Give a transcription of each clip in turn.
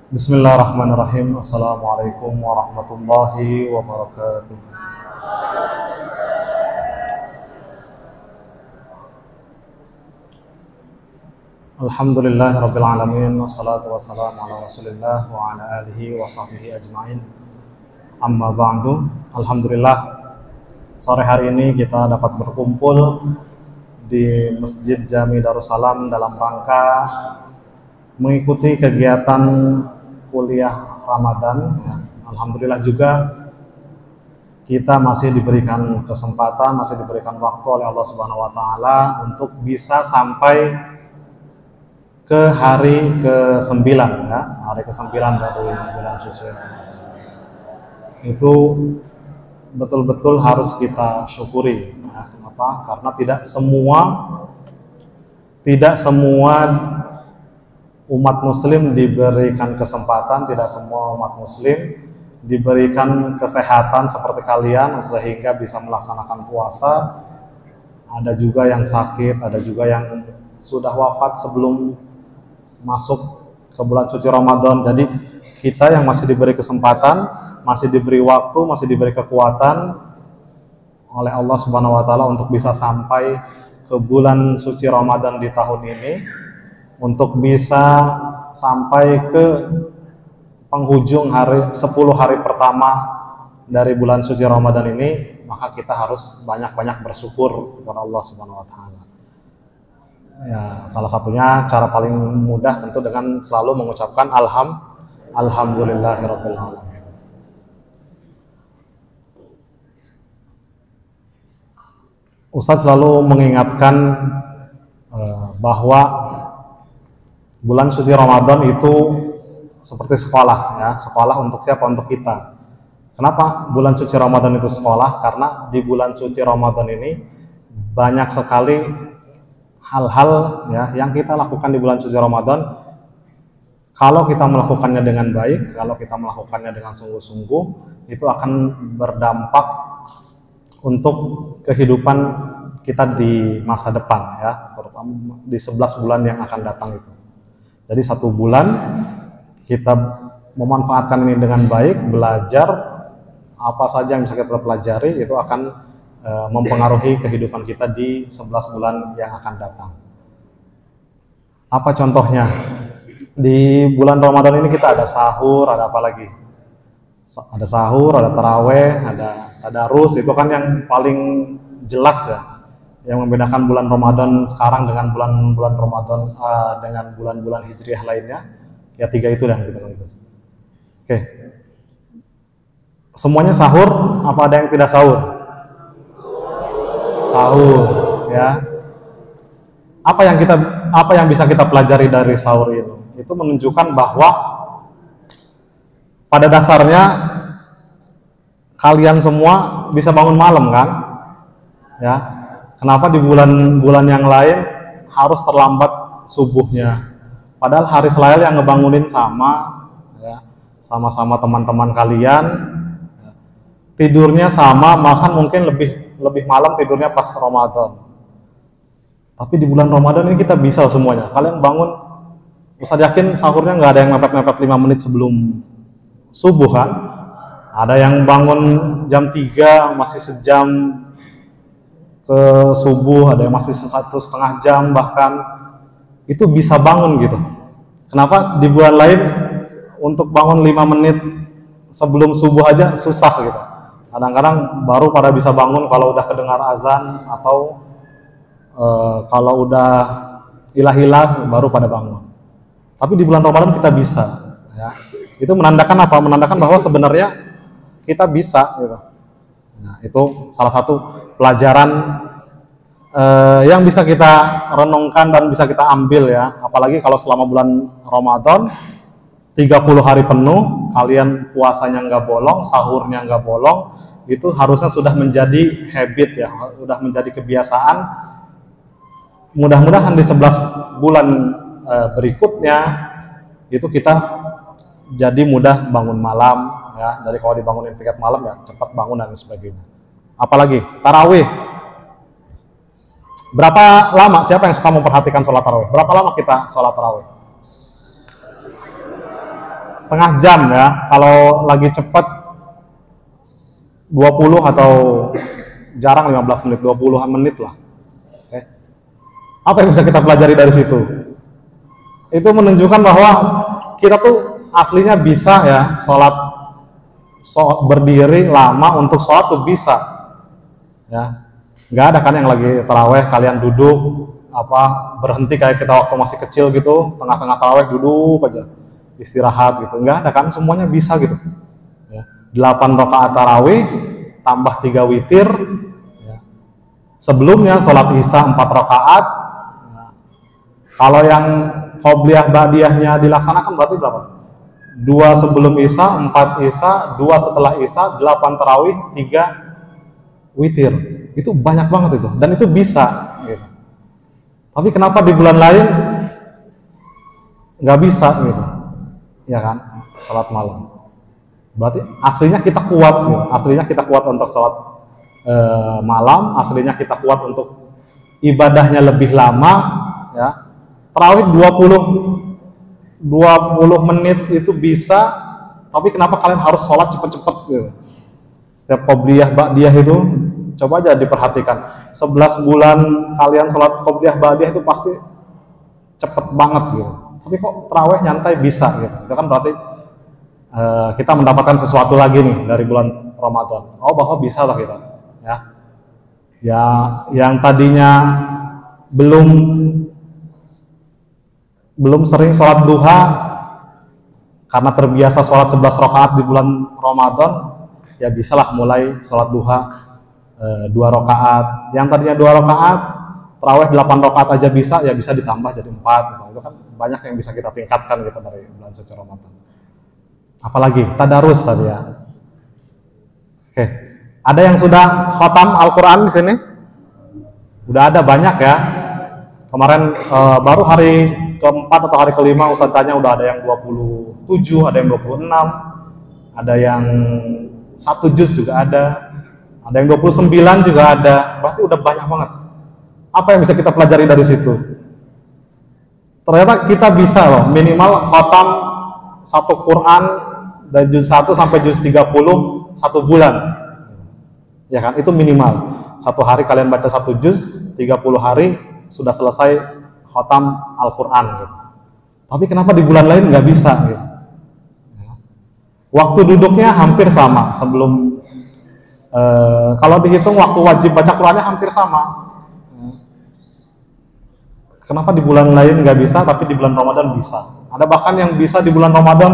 Bismillahirrahmanirrahim. Assalamualaikum warahmatullahi wabarakatuh. Alhamdulillahirabbil alamin wassalatu wassalamu ala Rasulillah wa ala alihi wa sahbihi ajmain. Amma ba'du. Alhamdulillah, sore hari ini kita dapat berkumpul di Masjid Jami Darussalam dalam rangka mengikuti kegiatan kuliah Ramadan. Alhamdulillah juga kita masih diberikan kesempatan, masih diberikan waktu oleh Allah Subhanahu wa taala untuk bisa sampai ke hari ke-9 ya, hari ke-9 dari bulan suci. Itu betul-betul harus kita syukuri. Ya, kenapa? Karena tidak semua umat muslim diberikan kesempatan, tidak semua umat muslim diberikan kesehatan seperti kalian sehingga bisa melaksanakan puasa. Ada juga yang sakit, ada juga yang sudah wafat sebelum masuk ke bulan suci Ramadan. Jadi kita yang masih diberi kesempatan, masih diberi waktu, masih diberi kekuatan oleh Allah Subhanahu wa taala untuk bisa sampai ke bulan suci Ramadan di tahun ini, untuk bisa sampai ke penghujung 10 hari pertama dari bulan suci Ramadan ini, maka kita harus banyak-banyak bersyukur kepada Allah Subhanahu wa taala. Ya, salah satunya cara paling mudah tentu dengan selalu mengucapkan alhamdulillahirabbil alamin. Ustadz selalu mengingatkan bahwa bulan suci Ramadan itu seperti sekolah ya, sekolah untuk siapa? Untuk kita. Kenapa bulan suci Ramadan itu sekolah? Karena di bulan suci Ramadan ini banyak sekali hal-hal ya yang kita lakukan di bulan suci Ramadan. Kalau kita melakukannya dengan baik, kalau kita melakukannya dengan sungguh-sungguh, itu akan berdampak untuk kehidupan kita di masa depan ya, terutama di 11 bulan yang akan datang itu. Jadi 1 bulan kita memanfaatkan ini dengan baik, belajar apa saja yang bisa kita pelajari, itu akan mempengaruhi kehidupan kita di 11 bulan yang akan datang. Apa contohnya? Di bulan Ramadan ini kita ada sahur, ada apa lagi? Ada sahur, ada taraweh, ada tadarus. Itu kan yang paling jelas ya, yang membedakan bulan Ramadan sekarang dengan bulan-bulan Ramadan dengan bulan-bulan Hijriah lainnya. Ya 3 itu yang kita lihat. Oke. Semuanya sahur, apa ada yang tidak sahur? Sahur ya. Apa yang bisa kita pelajari dari sahur ini? Itu menunjukkan bahwa pada dasarnya kalian semua bisa bangun malam kan? Ya. Kenapa di bulan-bulan yang lain harus terlambat subuhnya? Padahal hari Selayal yang ngebangunin sama-sama teman-teman kalian, tidurnya sama, bahkan mungkin lebih malam tidurnya pas Ramadan. Tapi di bulan Ramadan ini kita bisa semuanya. Kalian bangun, Ustaz yakin sahurnya nggak ada yang mepet-mepet 5 menit sebelum subuh kan? Ada yang bangun jam 3 masih sejam ke subuh, ada yang masih 1,5 jam bahkan. Itu bisa bangun gitu. Kenapa di bulan lain untuk bangun 5 menit sebelum subuh aja susah gitu. Kadang-kadang baru pada bisa bangun kalau udah kedengar azan atau kalau udah ilah-ilah baru pada bangun. Tapi di bulan Ramadan kita bisa ya. Itu menandakan apa? Menandakan bahwa sebenarnya kita bisa gitu. Nah, itu salah satu pelajaran yang bisa kita renungkan dan bisa kita ambil ya, apalagi kalau selama bulan Ramadan 30 hari penuh kalian puasanya nggak bolong, sahurnya nggak bolong, itu harusnya sudah menjadi habit ya, sudah menjadi kebiasaan. Mudah-mudahan di 11 bulan berikutnya itu kita jadi mudah bangun malam ya, dari kalau dibangunin piket malam ya cepat bangun dan sebagainya. Apalagi tarawih. Berapa lama? Siapa yang suka memperhatikan sholat tarawih? Berapa lama kita sholat tarawih? setengah jam ya. Kalau lagi cepat 20 atau jarang 15 menit, 20-an menit lah. Oke. Apa yang bisa kita pelajari dari situ? Itu menunjukkan bahwa kita tuh aslinya bisa ya sholat berdiri lama untuk sholat tuh bisa ya. Nggak ada kan yang lagi taraweh kalian duduk berhenti kayak kita waktu masih kecil gitu, tengah-tengah taraweh duduk aja istirahat gitu. Nggak ada kan, semuanya bisa gitu ya. 8 rakaat tarawih tambah 3 witir ya. Sebelumnya sholat isya 4 rakaat ya. Kalau yang qobliyah ba'diyahnya dilaksanakan berarti berapa? 2 sebelum isya, 4 isya, 2 setelah isya, 8 tarawih, 3 witir. Itu banyak banget itu, dan itu bisa gitu. Tapi kenapa di bulan lain nggak bisa gitu ya kan, sholat malam? Berarti aslinya kita kuat gitu. Aslinya kita kuat untuk sholat malam, aslinya kita kuat untuk ibadahnya lebih lama ya. Tarawih 20 menit itu bisa, tapi kenapa kalian harus sholat cepet-cepet gitu? Setiap qobliyah ba'diyah itu coba aja diperhatikan, 11 bulan kalian sholat qobliyah ba'diyah itu pasti cepet banget gitu, tapi kok tarawih nyantai bisa gitu. Itu kan berarti kita mendapatkan sesuatu lagi nih dari bulan Ramadan. Oh, bahwa bisa lah kita ya, yang tadinya belum sering sholat duha karena terbiasa sholat 11 rakaat di bulan Ramadan, ya bisalah mulai sholat duha 2 rakaat. Yang tadinya 2 rakaat, tarawih 8 rakaat aja bisa, ya bisa ditambah jadi 4 misalnya. Itu kan banyak yang bisa kita tingkatkan gitu dari bulan suci Ramadan. Apalagi tadarus tadi ya. Oke, ada yang sudah khatam Al-Quran di sini? Udah ada banyak ya. Kemarin baru hari keempat atau hari kelima Ustadz tanya udah ada yang 27, ada yang 26, ada yang 1 juz juga ada yang 29 juga ada. Berarti udah banyak banget. Apa yang bisa kita pelajari dari situ? Ternyata kita bisa loh minimal khatam 1 Quran dari juz 1 sampai juz 30 1 bulan ya kan, itu minimal. 1 hari kalian baca 1 juz, 30 hari sudah selesai khatam Al-Quran gitu. Tapi kenapa di bulan lain nggak bisa gitu? Waktu duduknya hampir sama sebelum kalau dihitung waktu wajib baca Qurannya hampir sama. Kenapa di bulan lain nggak bisa tapi di bulan Ramadan bisa? Ada bahkan yang bisa di bulan Ramadan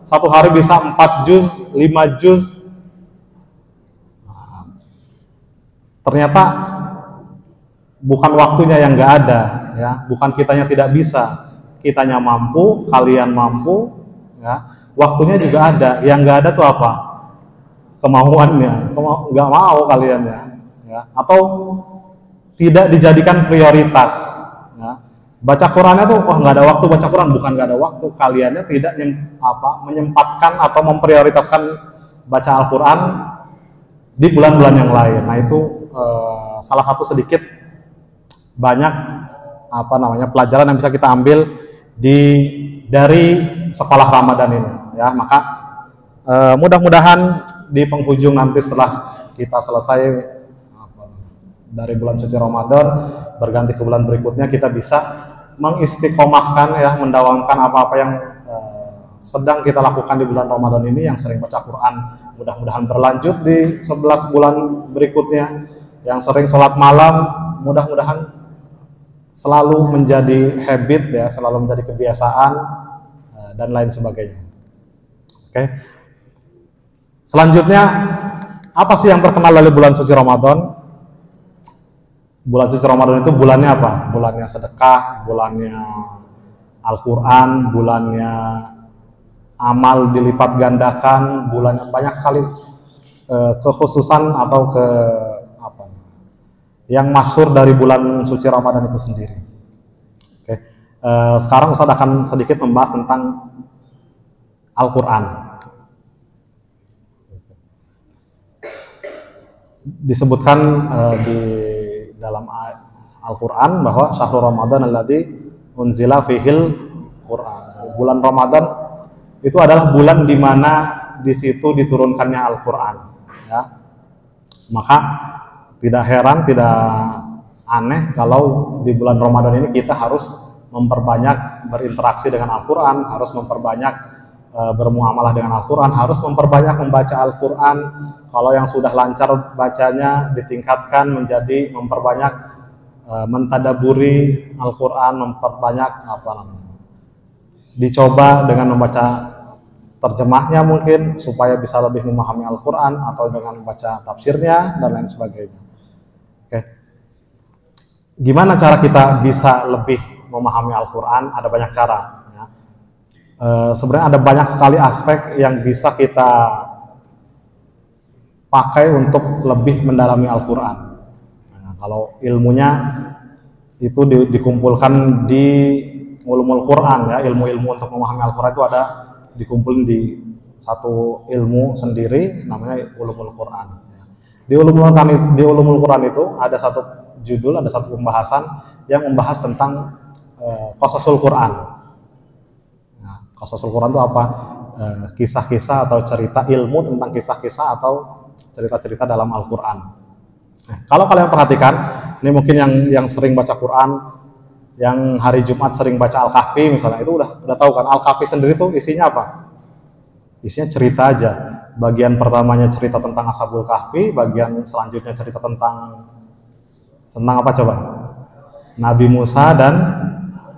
1 hari bisa 4 juz, 5 juz. Ternyata bukan waktunya yang nggak ada ya, bukan kitanya tidak bisa, kitanya mampu, kalian mampu ya, waktunya juga ada. Yang nggak ada tuh apa? Kemauannya, nggak mau kaliannya ya, atau tidak dijadikan prioritas ya. Baca Qurannya tuh nggak ada waktu baca Quran, bukan nggak ada waktu, kaliannya tidak menyempatkan atau memprioritaskan baca Al-Quran di bulan-bulan yang lain. Nah itu salah satu sedikit banyak pelajaran yang bisa kita ambil dari sekolah Ramadan ini ya. Maka mudah-mudahan di penghujung nanti setelah kita selesai dari bulan suci Ramadan berganti ke bulan berikutnya, kita bisa mengistiqomahkan ya, mendawamkan apa-apa yang sedang kita lakukan di bulan Ramadan ini. Yang sering baca Quran mudah-mudahan berlanjut di 11 bulan berikutnya, yang sering sholat malam mudah-mudahan selalu menjadi habit ya, selalu menjadi kebiasaan dan lain sebagainya. Oke. Selanjutnya, apa sih yang terkenal dari bulan suci Ramadan? Bulan suci Ramadan itu bulannya apa? Bulannya sedekah, bulannya Al-Quran, bulannya amal dilipat gandakan, bulannya banyak sekali kekhususan atau yang masyhur dari bulan suci Ramadan itu sendiri. Oke. Sekarang Ustaz akan sedikit membahas tentang Al-Quran. Disebutkan di dalam Al-Quran bahwa syahrul Ramadan alladzi unzila fihil Quran, bulan Ramadan itu adalah bulan di mana di situ diturunkannya Al-Quran. Ya. Maka tidak heran, tidak aneh kalau di bulan Ramadan ini kita harus memperbanyak berinteraksi dengan Al-Quran, harus memperbanyak bermuamalah dengan Al-Quran, harus memperbanyak membaca Al-Quran. Kalau yang sudah lancar bacanya ditingkatkan menjadi memperbanyak mentadaburi Al-Quran, memperbanyak dicoba dengan membaca terjemahnya mungkin supaya bisa lebih memahami Al-Quran, atau dengan membaca tafsirnya dan lain sebagainya. Oke. Gimana cara kita bisa lebih memahami Al-Quran? Ada banyak cara. Ya. Sebenarnya ada banyak sekali aspek yang bisa kita pakai untuk lebih mendalami Al-Quran. Nah, kalau ilmunya itu dikumpulkan di ulumul Quran, ya, ilmu-ilmu untuk memahami Al-Quran itu ada dikumpulin di satu ilmu sendiri namanya ulumul Quran. Di ulumul Quran itu ada satu judul, ada satu pembahasan yang membahas tentang qasasul Quran. Nah, qasasul Quran itu apa? Kisah-kisah atau cerita ilmu tentang kisah-kisah atau cerita-cerita dalam Al-Quran. Nah, kalau kalian perhatikan, ini mungkin yang sering baca Quran, yang hari Jumat sering baca Al-Kahfi misalnya, itu udah tahu kan Al-Kahfi sendiri tuh isinya apa? Isinya cerita aja. Bagian pertamanya cerita tentang Ashabul Kahfi, bagian selanjutnya cerita tentang apa coba? Nabi Musa dan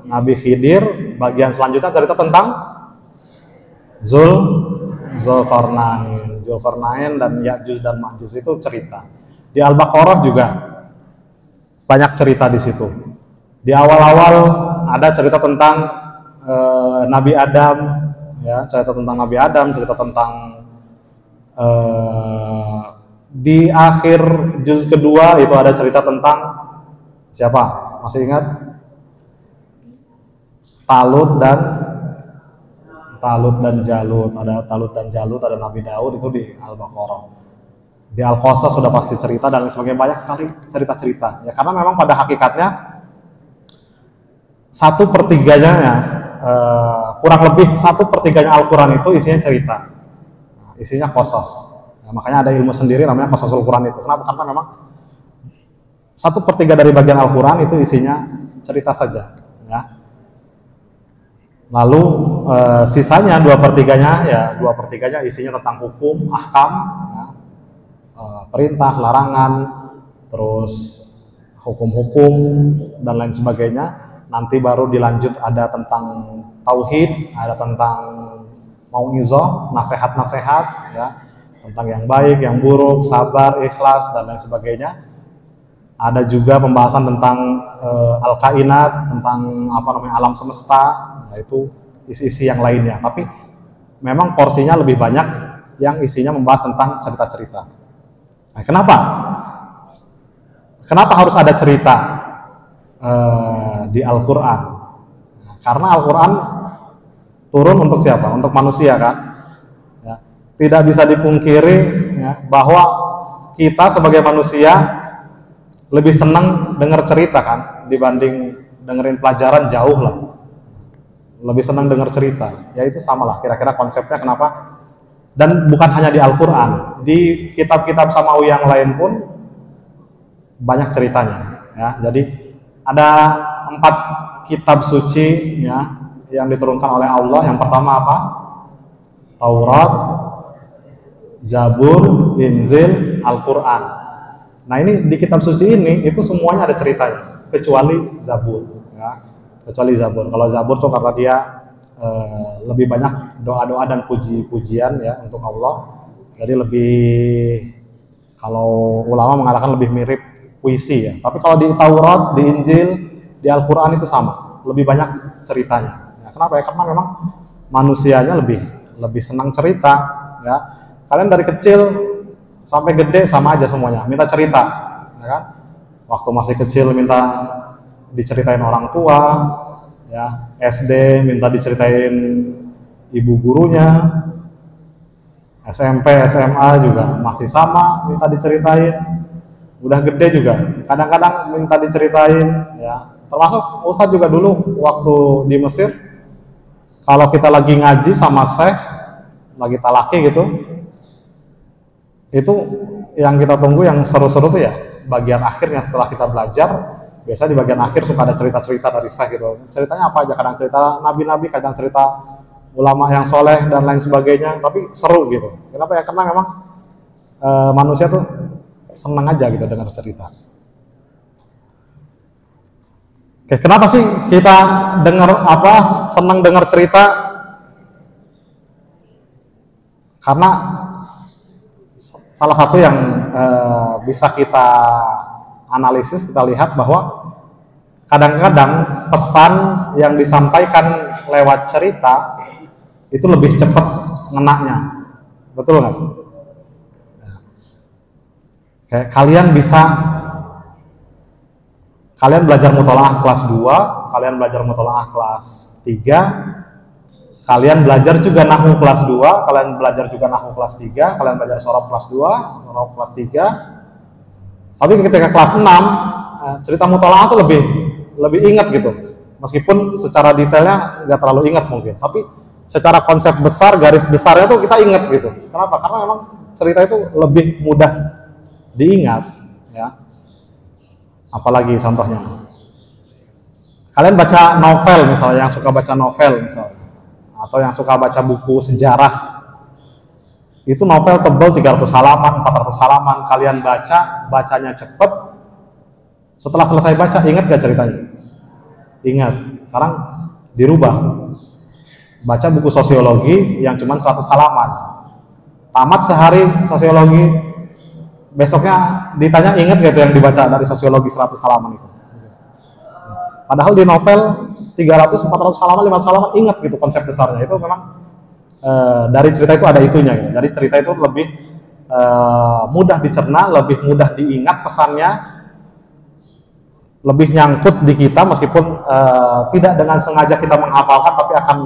Nabi Khidir, bagian selanjutnya cerita tentang Zulkarnain dan Ya'juj dan Ma'juj, itu cerita. Di Al-Baqarah juga banyak cerita di situ. Di awal-awal ada cerita tentang Nabi Adam, ya, cerita tentang Nabi Adam, cerita tentang di akhir juz kedua itu ada cerita tentang siapa? Masih ingat? Talut dan Jalut. Ada Talut dan Jalut, ada Nabi Daud, itu di Al-Baqarah. Di Al-Qasas sudah pasti cerita dan sebagainya, banyak sekali cerita-cerita. Ya, karena memang pada hakikatnya 1/3-nya, kurang lebih 1/3-nya Al-Quran itu isinya cerita, isinya qasas. Nah, makanya ada ilmu sendiri namanya qasasul Quran itu. Kenapa? Karena memang 1/3 dari bagian Al-Quran itu isinya cerita saja. Ya. Lalu sisanya 2/3-nya, ya 2/3-nya isinya tentang hukum, ahkam, ya, perintah, larangan, terus hukum-hukum dan lain sebagainya. Nanti baru dilanjut ada tentang tauhid, ada tentang mau'izah, nasihat-nasihat, ya, tentang yang baik, yang buruk, sabar, ikhlas dan lain sebagainya. Ada juga pembahasan tentang al-kainat, tentang alam semesta, yaitu isi-isi yang lainnya. Tapi memang porsinya lebih banyak yang isinya membahas tentang cerita-cerita. Nah, kenapa harus ada cerita di Al-Quran? Nah, karena Al-Quran turun untuk siapa? Untuk manusia kan? Ya. Tidak bisa dipungkiri, ya, bahwa kita sebagai manusia lebih senang dengar cerita kan dibanding dengerin pelajaran, jauh lah. Lebih senang dengar cerita. Ya itu sama lah kira-kira konsepnya kenapa. Dan bukan hanya di Al-Quran, di kitab-kitab samawi yang lain pun banyak ceritanya. Ya, jadi ada 4 kitab suci, ya, yang diturunkan oleh Allah. Yang pertama apa? Taurat, Zabur, Injil, Al-Quran. Nah, ini di kitab suci ini itu semuanya ada ceritanya, kecuali Zabur, ya. Kecuali Zabur. Kalau Zabur tuh karena dia lebih banyak doa-doa dan puji-pujian, ya, untuk Allah. Jadi lebih, kalau ulama mengatakan lebih mirip puisi, ya. Tapi kalau di Taurat, di Injil, di Al-Quran itu sama, lebih banyak ceritanya. Ya, kenapa? Ya, karena memang manusianya lebih senang cerita. Ya. Kalian dari kecil sampai gede sama aja semuanya, minta cerita, ya kan? Waktu masih kecil minta diceritain orang tua, ya. SD minta diceritain ibu gurunya, SMP, SMA juga masih sama minta diceritain. Udah gede juga kadang-kadang minta diceritain, ya. Termasuk Ustadz juga dulu waktu di Mesir kalau kita lagi ngaji sama syekh, lagi talaki gitu, itu yang kita tunggu yang seru-seru tuh ya bagian akhirnya setelah kita belajar. Biasa di bagian akhir suka ada cerita-cerita dari syekh gitu. Ceritanya apa aja, kadang cerita nabi-nabi, kadang cerita ulama yang soleh dan lain sebagainya, tapi seru gitu. Kenapa ya? Karena memang manusia tuh senang aja gitu dengar cerita. Oke, kenapa sih kita senang dengar cerita? Karena salah satu yang bisa kita analisis, kita lihat bahwa kadang-kadang pesan yang disampaikan lewat cerita itu lebih cepat ngenaknya. Betul nggak? Kayak kalian belajar mutolaah kelas 2, kalian belajar mutolaah kelas 3, kalian belajar juga nahwu kelas 2, kalian belajar juga nahwu kelas 3, kalian belajar sorof kelas 2, sorof kelas 3. Tapi ketika kelas 6, cerita mutolaah itu lebih ingat gitu. Meskipun secara detailnya nggak terlalu ingat mungkin, tapi secara konsep besar, garis besarnya tuh kita ingat gitu. Kenapa? Karena memang cerita itu lebih mudah diingat, ya. Apalagi contohnya, kalian baca novel misalnya, yang suka baca novel misalnya, atau yang suka baca buku sejarah, itu novel tebal 300 halaman, 400 halaman, kalian bacanya cepet, setelah selesai baca, ingat gak ceritanya? Ingat. Sekarang dirubah, baca buku sosiologi yang cuma 100 halaman, tamat sehari sosiologi, besoknya ditanya ingat gak itu yang dibaca dari sosiologi 100 halaman itu? Padahal di novel 300, 400 halaman, 500 halaman, ingat gitu konsep besarnya. Itu memang dari cerita itu ada itunya gitu. Jadi cerita itu lebih mudah dicerna, lebih mudah diingat pesannya, lebih nyangkut di kita meskipun tidak dengan sengaja kita menghafalkan, tapi akan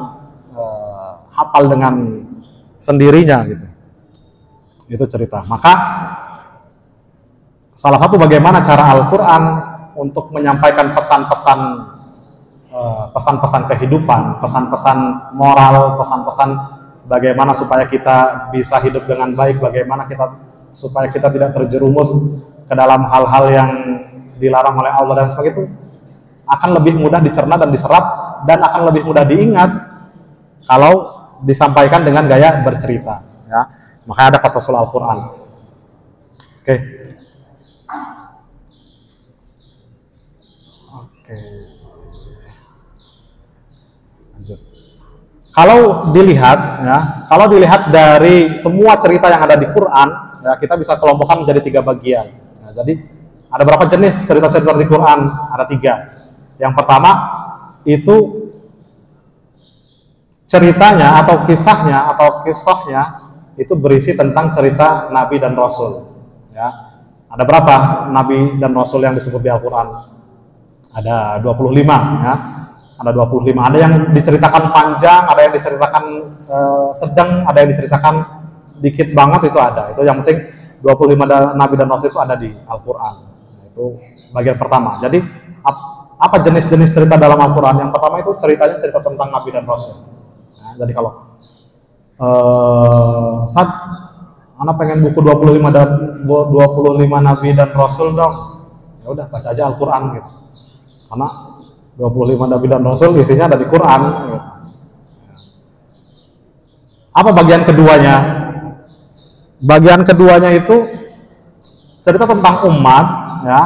hafal dengan sendirinya gitu. Itu cerita. Maka salah satu bagaimana cara Al-Quran untuk menyampaikan pesan-pesan kehidupan, pesan-pesan moral, pesan-pesan bagaimana supaya kita bisa hidup dengan baik, bagaimana supaya kita tidak terjerumus ke dalam hal-hal yang dilarang oleh Allah dan sebagainya, itu akan lebih mudah dicerna dan diserap, dan akan lebih mudah diingat kalau disampaikan dengan gaya bercerita, ya. Makanya ada qasasul Al-Quran. Oke. Lanjut. Kalau dilihat dari semua cerita yang ada di Quran, ya, kita bisa kelompokkan menjadi 3 bagian. Nah, jadi ada berapa jenis cerita-cerita di Quran? Ada 3. Yang pertama itu ceritanya atau kisahnya itu berisi tentang cerita Nabi dan Rasul. Ya, ada berapa Nabi dan Rasul yang disebut di Al-Quran? Ada 25, ya. Ada 25. Ada yang diceritakan panjang, ada yang diceritakan sedang, ada yang diceritakan dikit banget, itu ada. Itu yang penting 25 Nabi dan Rasul itu ada di Al-Quran. Nah, itu bagian pertama. Jadi apa jenis-jenis cerita dalam Al-Quran? Yang pertama itu ceritanya cerita tentang Nabi dan Rasul. Nah, jadi kalau saat anak pengen buku 25 Nabi dan Rasul dong, ya udah baca aja Al-Quran gitu. Karena 25 Nabi dan Rasul isinya ada di Quran gitu. Apa bagian keduanya? Bagian keduanya itu cerita tentang umat, ya,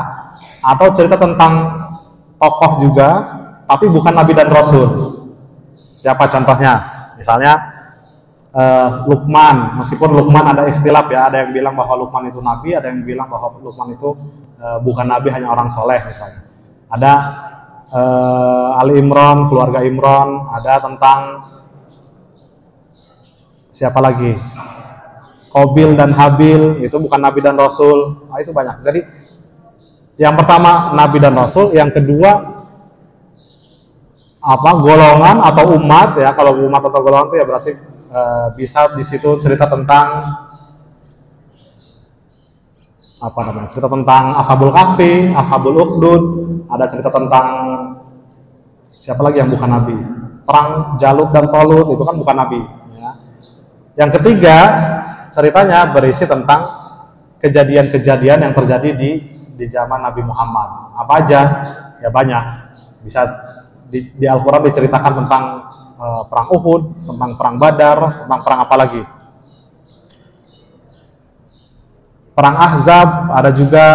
atau cerita tentang tokoh juga, tapi bukan Nabi dan Rasul. Siapa contohnya? Misalnya Luqman. Meskipun Luqman ada ikhtilaf, ya, ada yang bilang bahwa Luqman itu Nabi, ada yang bilang bahwa Luqman itu bukan Nabi, hanya orang soleh misalnya. Ada Ali Imran, keluarga Imran, ada tentang siapa lagi? Qabil dan Habil, itu bukan Nabi dan Rasul. Nah, itu banyak. Jadi yang pertama Nabi dan Rasul, yang kedua golongan atau umat, ya. Kalau umat atau golongan itu ya berarti bisa di situ cerita tentang cerita tentang Ashabul Kahfi, Ashabul Ukhdud, ada cerita tentang siapa lagi yang bukan Nabi, perang Jalut dan Tolut, itu kan bukan nabi. Ya. Yang ketiga, ceritanya berisi tentang kejadian-kejadian yang terjadi di zaman Nabi Muhammad. Apa aja? Ya banyak. Bisa di Al-Quran diceritakan tentang perang Uhud, tentang perang Badar, tentang perang apa lagi? Perang Ahzab, ada juga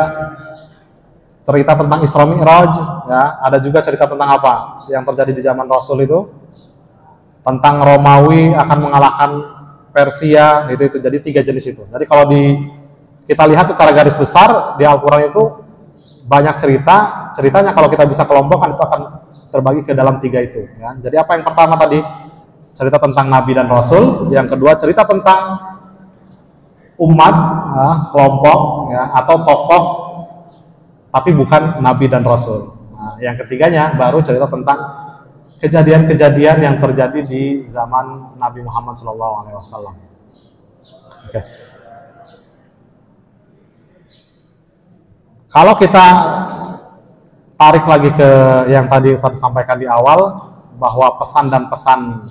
cerita tentang Isra Mi'raj, ya, ada juga cerita tentang apa yang terjadi di zaman Rasul itu, tentang Romawi akan mengalahkan Persia, itu. Jadi 3 jenis itu. Jadi kalau kita lihat secara garis besar di Al-Quran itu banyak ceritanya kalau kita bisa kelompokkan itu akan terbagi ke dalam 3 itu. Ya. Jadi apa yang pertama tadi? Cerita tentang Nabi dan Rasul. Yang kedua cerita tentang umat, kelompok, ya, atau tokoh, tapi bukan Nabi dan Rasul. Nah, yang ketiganya baru cerita tentang kejadian-kejadian yang terjadi di zaman Nabi Muhammad SAW. Oke. Kalau kita tarik lagi ke yang tadi saya sampaikan di awal, bahwa pesan dan pesan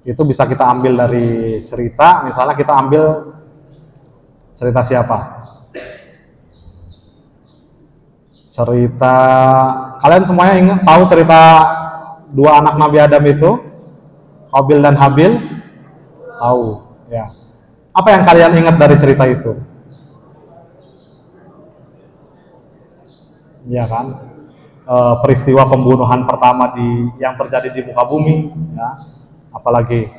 itu bisa kita ambil dari cerita. Misalnya kita ambil cerita siapa? Cerita, kalian semuanya tahu cerita 2 anak Nabi Adam itu, Qabil dan Habil? Tahu, ya. Apa yang kalian ingat dari cerita itu? Ya kan? Peristiwa pembunuhan pertama yang terjadi di muka bumi, ya. Apalagi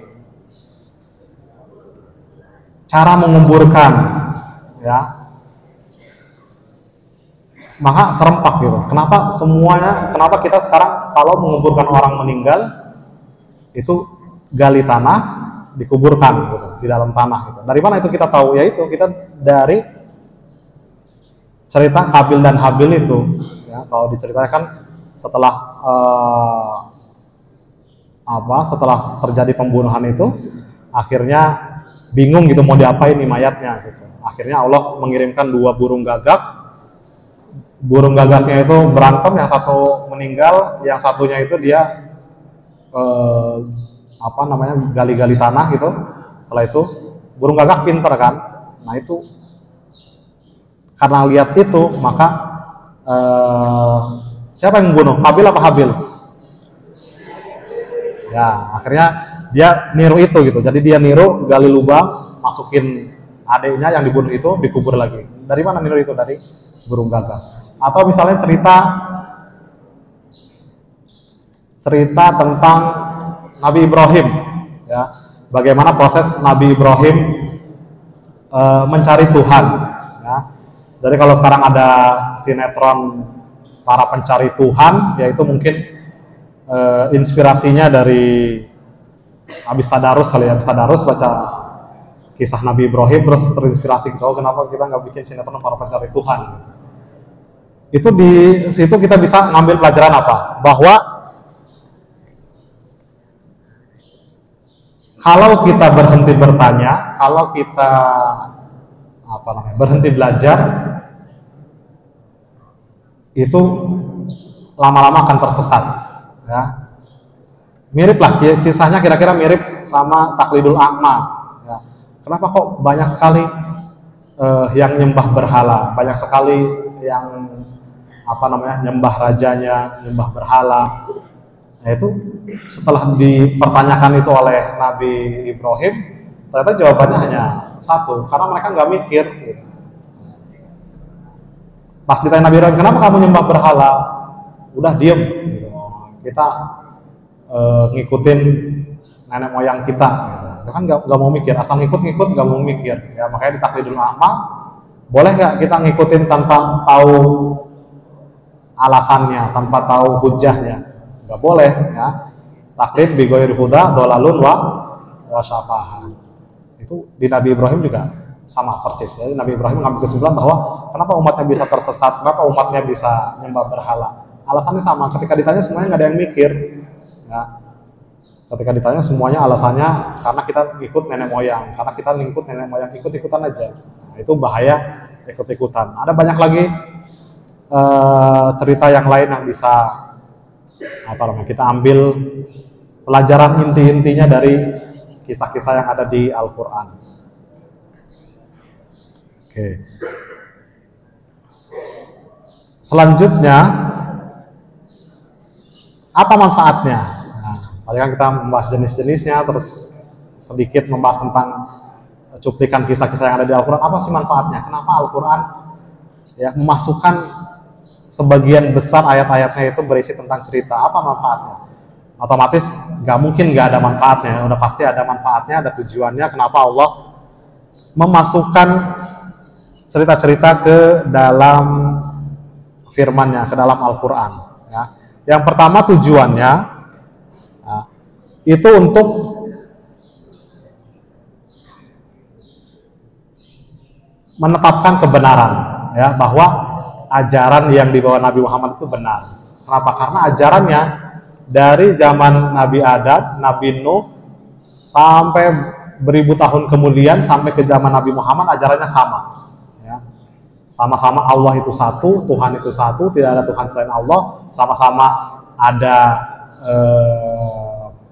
cara menguburkan, ya, maka serempak gitu. Kenapa kita sekarang kalau menguburkan orang meninggal itu gali tanah, dikuburkan gitu, di dalam tanah gitu. Dari mana itu kita tahu? Yaitu kita dari cerita Qabil dan Habil itu, ya. Kalau diceritakan setelah setelah terjadi pembunuhan itu, akhirnya bingung gitu mau diapain nih mayatnya gitu. Akhirnya Allah mengirimkan 2 burung gagak. Burung gagaknya itu berantem, yang satu meninggal, yang satunya itu dia gali-gali tanah gitu. Setelah itu burung gagak pinter kan. Nah itu karena lihat itu maka siapa yang membunuh? Qabil apa Habil? Ya, akhirnya dia niru itu gitu. Jadi dia niru, gali lubang, masukin adiknya yang dibunuh itu, dikubur lagi. Dari mana niru itu? Dari burung gagak. Atau misalnya cerita tentang Nabi Ibrahim, ya. Bagaimana proses Nabi Ibrahim mencari Tuhan, ya. Jadi kalau sekarang ada sinetron para pencari Tuhan, yaitu mungkin inspirasinya dari habis tadarus kali ya, habis tadarus baca kisah Nabi Ibrahim terus terinspirasi gitu, kenapa kita nggak bikin sinetron para pencari Tuhan gitu. Itu di situ kita bisa ngambil pelajaran apa? Bahwa kalau kita berhenti bertanya, kalau kita berhenti belajar, itu lama-lama akan tersesat. Ya. Mirip lah, kisahnya kira-kira mirip sama Taklidul A'ma. Ya. Kenapa kok banyak sekali yang nyembah berhala, banyak sekali yang nyembah rajanya, nyembah berhala. Nah itu setelah dipertanyakan itu oleh Nabi Ibrahim, ternyata jawabannya hanya satu, karena mereka nggak mikir. Gitu. Pas ditanya Nabi Ibrahim, kenapa kamu nyembah berhala? Udah diem. Gitu. Kita ngikutin nenek moyang kita. Gitu. Kan nggak mau mikir, asal ngikut nggak mau mikir. Ya makanya di Taklidul A'ma, boleh nggak kita ngikutin tanpa tahu alasannya, tanpa tahu hujahnya? Nggak boleh, ya. Taklid bi ghairi huda dhalalun wa syafa'ah. Itu di Nabi Ibrahim juga sama persis. Jadi Nabi Ibrahim mengambil kesimpulan bahwa kenapa umatnya bisa tersesat, kenapa umatnya bisa nyembah berhala. Alasannya sama. Ketika ditanya semuanya nggak ada yang mikir. Ya. Ketika ditanya semuanya alasannya karena kita ikut nenek moyang, karena kita ngikut nenek moyang, ikut-ikutan aja. Nah, itu bahaya ikut-ikutan. Ada banyak lagi cerita yang lain yang bisa kita ambil pelajaran inti-intinya dari kisah-kisah yang ada di Al-Quran. Oke. Selanjutnya, apa manfaatnya? Nah, tadi kan kita membahas jenis-jenisnya, terus sedikit membahas tentang cuplikan kisah-kisah yang ada di Al-Quran. Apa sih manfaatnya? Kenapa Al-Quran ya memasukkan sebagian besar ayat-ayatnya itu berisi tentang cerita? Apa manfaatnya? Otomatis nggak mungkin nggak ada manfaatnya. Udah pasti ada manfaatnya, ada tujuannya. Kenapa Allah memasukkan cerita-cerita ke dalam firman-Nya, ke dalam Al-Quran? Ya. Yang pertama tujuannya itu untuk menetapkan kebenaran, ya, bahwa ajaran yang dibawa Nabi Muhammad itu benar. Kenapa? Karena ajarannya dari zaman Nabi Adam, Nabi Nuh, sampai beribu tahun kemudian sampai ke zaman Nabi Muhammad, ajarannya sama. Ya. Sama-sama Allah itu satu, Tuhan itu satu, tidak ada Tuhan selain Allah. Sama-sama ada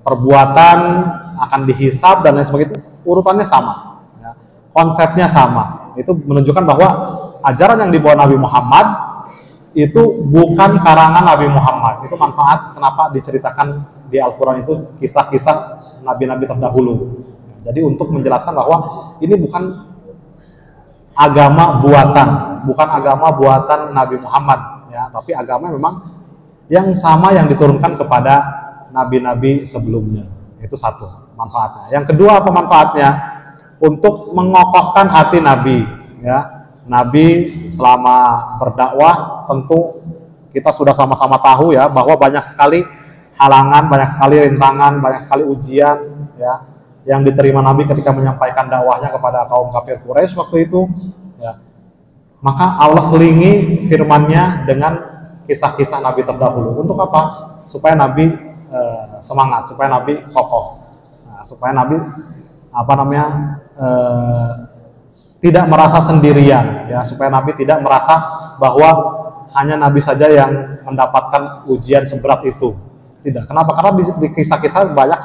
perbuatan akan dihisab dan lain sebagainya. Urutannya sama, ya. Konsepnya sama. Itu menunjukkan bahwa ajaran yang dibawa Nabi Muhammad itu bukan karangan Nabi Muhammad. Itu manfaat kenapa diceritakan di Al-Quran itu kisah-kisah Nabi-Nabi terdahulu. Jadi untuk menjelaskan bahwa ini bukan agama buatan Nabi Muhammad, ya, tapi agama memang yang sama yang diturunkan kepada Nabi-Nabi sebelumnya. Itu satu manfaatnya. Yang kedua apa manfaatnya? Untuk mengokohkan hati Nabi, ya. Nabi selama berdakwah tentu kita sudah sama-sama tahu, ya, bahwa banyak sekali halangan, banyak sekali rintangan, banyak sekali ujian, ya, yang diterima Nabi ketika menyampaikan dakwahnya kepada kaum kafir Quraisy waktu itu, ya. Maka Allah selingi firman-Nya dengan kisah-kisah Nabi terdahulu. Untuk apa? Supaya Nabi semangat, supaya Nabi kokoh, nah, supaya Nabi tidak merasa sendirian, ya, supaya Nabi tidak merasa bahwa hanya Nabi saja yang mendapatkan ujian seberat itu. Tidak. Kenapa? Karena di kisah-kisah banyak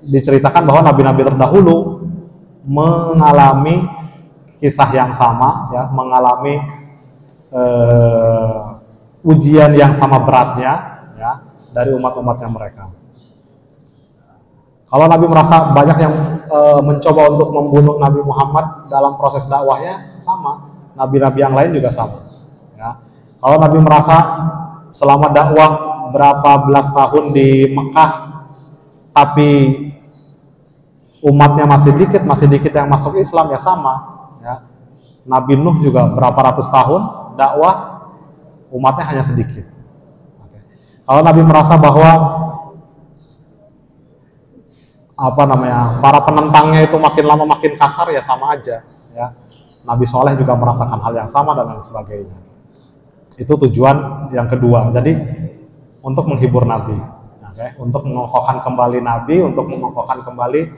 diceritakan bahwa nabi-nabi terdahulu mengalami kisah yang sama, ya, mengalami ujian yang sama beratnya, ya, dari umat-umatnya mereka. Kalau Nabi merasa banyak yang mencoba untuk membunuh Nabi Muhammad dalam proses dakwahnya, sama. Nabi-nabi yang lain juga sama. Ya. Kalau Nabi merasa selama dakwah berapa belas tahun di Mekah, tapi umatnya masih dikit yang masuk Islam, ya sama. Ya. Nabi Nuh juga berapa ratus tahun dakwah, umatnya hanya sedikit. Oke. Kalau Nabi merasa bahwa para penentangnya itu makin lama makin kasar, ya sama aja, ya. Nabi Soleh juga merasakan hal yang sama dan lain sebagainya. Itu tujuan yang kedua. Jadi untuk menghibur Nabi, okay? Untuk mengokohkan kembali Nabi, untuk mengokohkan kembali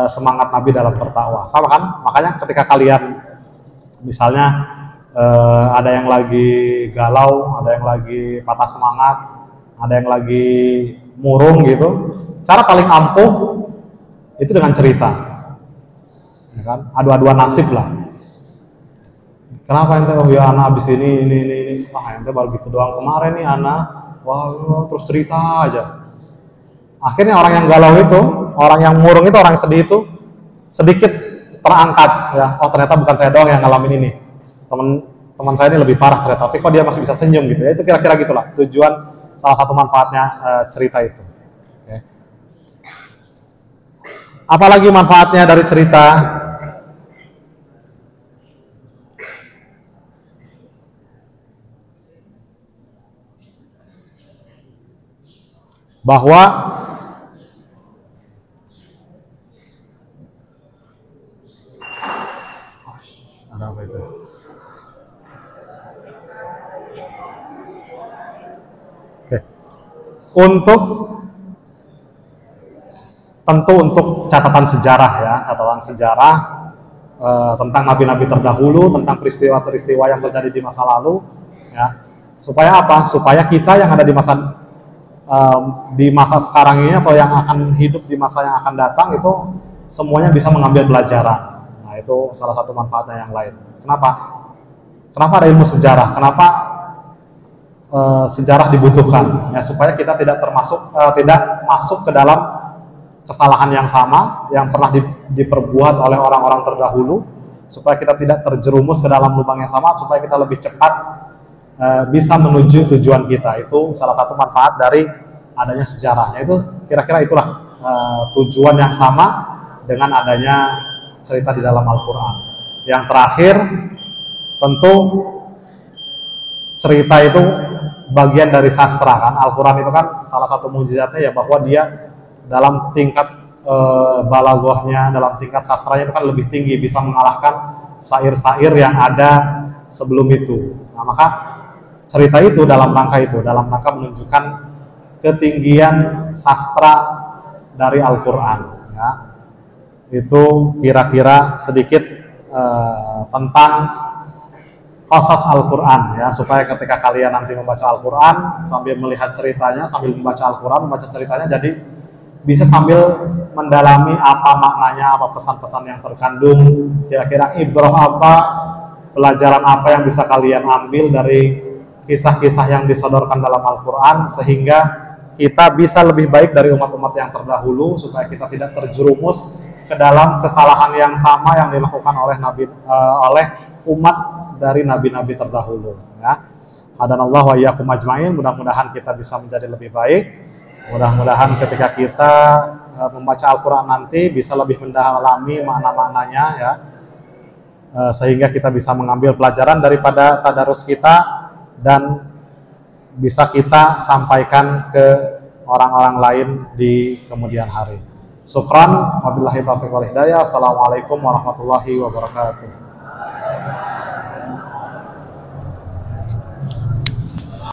semangat Nabi dalam berdakwah. Sama kan? Makanya ketika kalian misalnya ada yang lagi galau, ada yang lagi patah semangat, ada yang lagi murung gitu, cara paling ampuh itu dengan cerita, ya kan? Adu-aduan nasib lah. Kenapa ente? Oh ya anak abis ini. Wah ente baru gitu doang kemarin nih anak. Wah terus cerita aja. Akhirnya orang yang galau itu, orang yang murung itu, orang yang sedih itu sedikit terangkat, ya. Oh ternyata bukan saya doang yang ngalamin ini. Teman saya ini lebih parah ternyata. Tapi kok dia masih bisa senyum gitu, ya. Itu kira-kira gitulah tujuan, salah satu manfaatnya cerita itu. Apalagi manfaatnya dari cerita? Bahwa ada apa itu? Oke. Untuk catatan sejarah, ya, catatan sejarah tentang nabi-nabi terdahulu, tentang peristiwa-peristiwa yang terjadi di masa lalu, ya. Supaya apa? Supaya kita yang ada di masa di masa sekarang ini atau yang akan hidup di masa yang akan datang itu semuanya bisa mengambil pelajaran. Nah, itu salah satu manfaatnya yang lain. Kenapa? Kenapa ada ilmu sejarah? Kenapa sejarah dibutuhkan? Ya, supaya kita tidak masuk ke dalam kesalahan yang sama yang pernah diperbuat oleh orang-orang terdahulu, supaya kita tidak terjerumus ke dalam lubang yang sama, supaya kita lebih cepat bisa menuju tujuan kita. Itu salah satu manfaat dari adanya sejarahnya. Itu kira-kira itulah tujuan yang sama dengan adanya cerita di dalam Al-Quran. Yang terakhir, tentu cerita itu bagian dari sastra kan. Al-Quran itu kan salah satu mukjizatnya ya bahwa dia dalam tingkat balaghahnya, dalam tingkat sastranya itu kan lebih tinggi, bisa mengalahkan syair-syair yang ada sebelum itu. Nah, maka cerita itu dalam rangka menunjukkan ketinggian sastra dari Al-Quran. Ya. Itu kira-kira sedikit tentang qasas Al-Quran, ya, supaya ketika kalian nanti membaca Al-Quran sambil melihat ceritanya, sambil membaca Al-Quran, membaca ceritanya, jadi bisa sambil mendalami apa maknanya, apa pesan-pesan yang terkandung, kira-kira ibrah apa, pelajaran apa yang bisa kalian ambil dari kisah-kisah yang disodorkan dalam Al-Quran, sehingga kita bisa lebih baik dari umat-umat yang terdahulu, supaya kita tidak terjerumus ke dalam kesalahan yang sama yang dilakukan oleh umat dari nabi-nabi terdahulu. Ya. Hadanallahu wa iyyakum ajmain. Mudah-mudahan kita bisa menjadi lebih baik. Mudah-mudahan ketika kita membaca Al-Quran nanti bisa lebih mendalami makna-maknanya, ya, sehingga kita bisa mengambil pelajaran daripada tadarus kita dan bisa kita sampaikan ke orang-orang lain di kemudian hari. Syukran, wabillahi taufiq wal hidayah. Assalamualaikum warahmatullahi wabarakatuh.